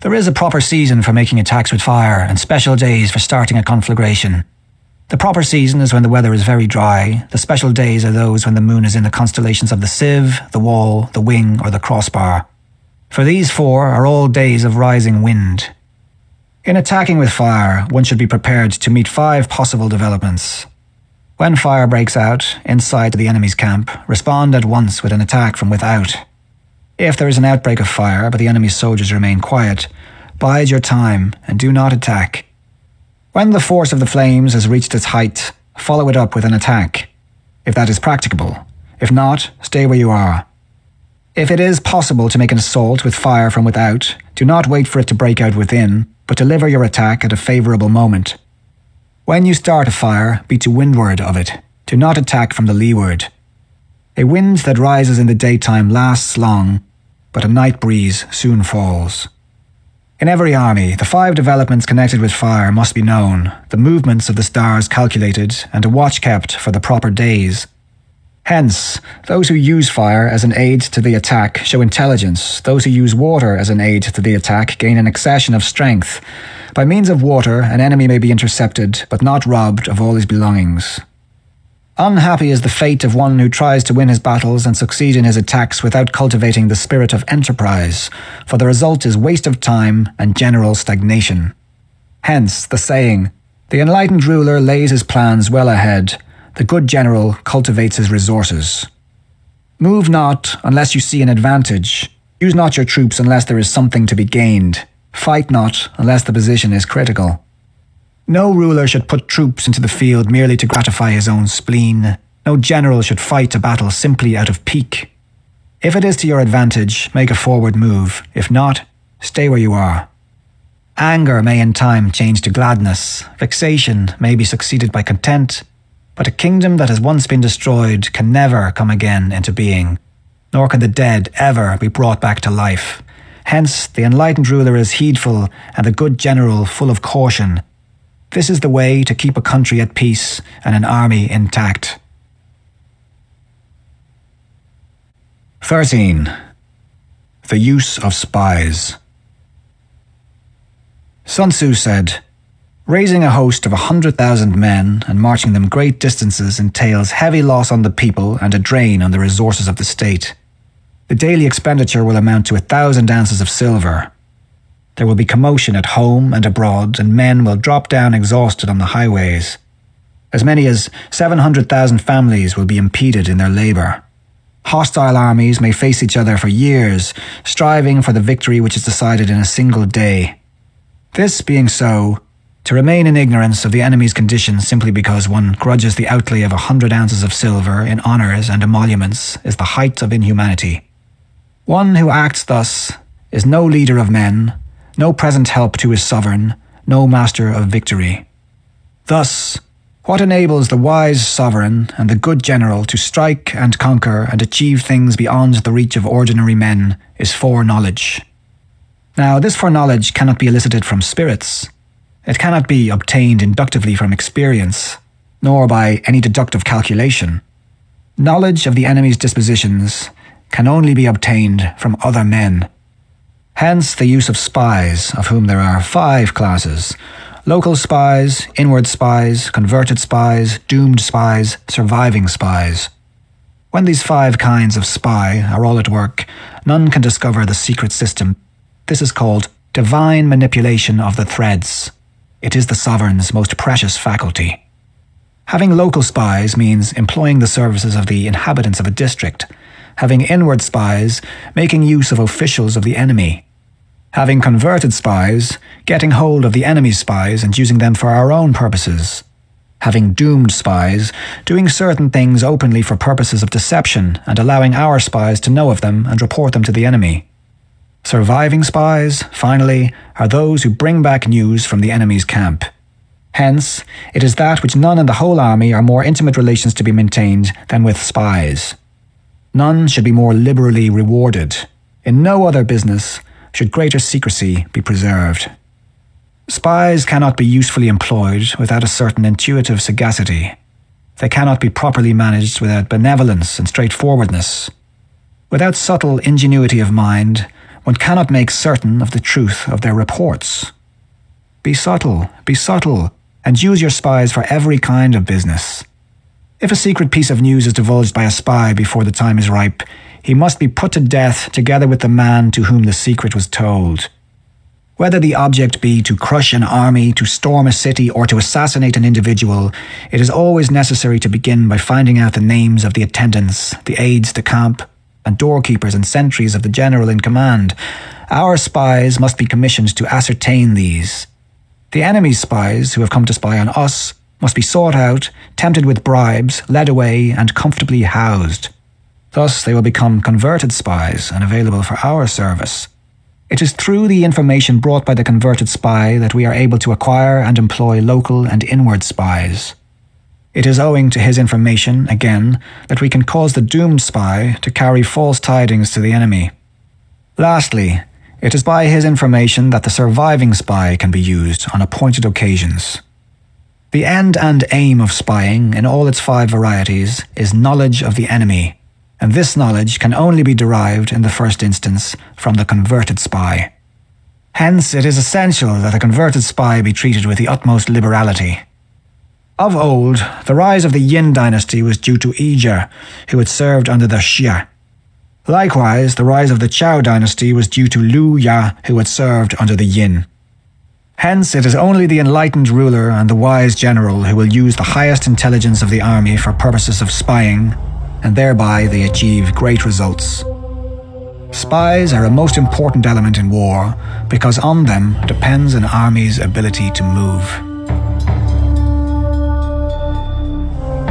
There is a proper season for making attacks with fire and special days for starting a conflagration. The proper season is when the weather is very dry. The special days are those when the moon is in the constellations of the sieve, the wall, the wing, or the crossbar. For these 4 are all days of rising wind. In attacking with fire, one should be prepared to meet 5 possible developments. When fire breaks out inside the enemy's camp, respond at once with an attack from without. If there is an outbreak of fire but the enemy's soldiers remain quiet, bide your time and do not attack. When the force of the flames has reached its height, follow it up with an attack, if that is practicable. If not, stay where you are. If it is possible to make an assault with fire from without, do not wait for it to break out within, but deliver your attack at a favourable moment. When you start a fire, be to windward of it. Do not attack from the leeward. A wind that rises in the daytime lasts long, but a night breeze soon falls. In every army, the 5 developments connected with fire must be known, the movements of the stars calculated, and a watch kept for the proper days. Hence, those who use fire as an aid to the attack show intelligence. Those who use water as an aid to the attack gain an accession of strength. By means of water, an enemy may be intercepted, but not robbed of all his belongings. Unhappy is the fate of one who tries to win his battles and succeed in his attacks without cultivating the spirit of enterprise, for the result is waste of time and general stagnation. Hence the saying, "The enlightened ruler lays his plans well ahead. The good general cultivates his resources." Move not unless you see an advantage. Use not your troops unless there is something to be gained. Fight not unless the position is critical. No ruler should put troops into the field merely to gratify his own spleen. No general should fight a battle simply out of pique. If it is to your advantage, make a forward move. If not, stay where you are. Anger may in time change to gladness. Vexation may be succeeded by content. But a kingdom that has once been destroyed can never come again into being, nor can the dead ever be brought back to life. Hence, the enlightened ruler is heedful and the good general full of caution. This is the way to keep a country at peace and an army intact. 13. The use of spies. Sun Tzu said, "Raising a host of 100,000 men and marching them great distances entails heavy loss on the people and a drain on the resources of the state. The daily expenditure will amount to 1,000 ounces of silver. There will be commotion at home and abroad, and men will drop down exhausted on the highways. As many as 700,000 families will be impeded in their labour. Hostile armies may face each other for years, striving for the victory which is decided in a single day. This being so, to remain in ignorance of the enemy's condition simply because one grudges the outlay of 100 ounces of silver in honours and emoluments is the height of inhumanity. One who acts thus is no leader of men, no present help to his sovereign, no master of victory. Thus, what enables the wise sovereign and the good general to strike and conquer and achieve things beyond the reach of ordinary men is foreknowledge. Now, this foreknowledge cannot be elicited from spirits. It cannot be obtained inductively from experience, nor by any deductive calculation. Knowledge of the enemy's dispositions can only be obtained from other men. Hence the use of spies, of whom there are 5 classes: local spies, inward spies, converted spies, doomed spies, surviving spies. When these 5 kinds of spy are all at work, none can discover the secret system. This is called divine manipulation of the threads. It is the sovereign's most precious faculty. Having local spies means employing the services of the inhabitants of a district. Having inward spies, making use of officials of the enemy. Having converted spies, getting hold of the enemy's spies and using them for our own purposes. Having doomed spies, doing certain things openly for purposes of deception and allowing our spies to know of them and report them to the enemy. Surviving spies, finally, are those who bring back news from the enemy's camp. Hence, it is that which none in the whole army are more intimate relations to be maintained than with spies. None should be more liberally rewarded. In no other business should greater secrecy be preserved. Spies cannot be usefully employed without a certain intuitive sagacity. They cannot be properly managed without benevolence and straightforwardness. Without subtle ingenuity of mind, one cannot make certain of the truth of their reports. Be subtle, and use your spies for every kind of business. If a secret piece of news is divulged by a spy before the time is ripe, he must be put to death together with the man to whom the secret was told. Whether the object be to crush an army, to storm a city, or to assassinate an individual, it is always necessary to begin by finding out the names of the attendants, the aides de camp, and doorkeepers and sentries of the general in command. Our spies must be commissioned to ascertain these. The enemy's spies, who have come to spy on us, must be sought out, tempted with bribes, led away, and comfortably housed. Thus, they will become converted spies and available for our service. It is through the information brought by the converted spy that we are able to acquire and employ local and inward spies. It is owing to his information, again, that we can cause the doomed spy to carry false tidings to the enemy. Lastly, it is by his information that the surviving spy can be used on appointed occasions. The end and aim of spying, in all its 5 varieties, is knowledge of the enemy, and this knowledge can only be derived in the first instance from the converted spy. Hence, it is essential that a converted spy be treated with the utmost liberality. Of old, the rise of the Yin dynasty was due to Ija, who had served under the Xia. Likewise, the rise of the Chao dynasty was due to Lu Ya, who had served under the Yin. Hence, it is only the enlightened ruler and the wise general who will use the highest intelligence of the army for purposes of spying, and thereby they achieve great results. Spies are a most important element in war because on them depends an army's ability to move.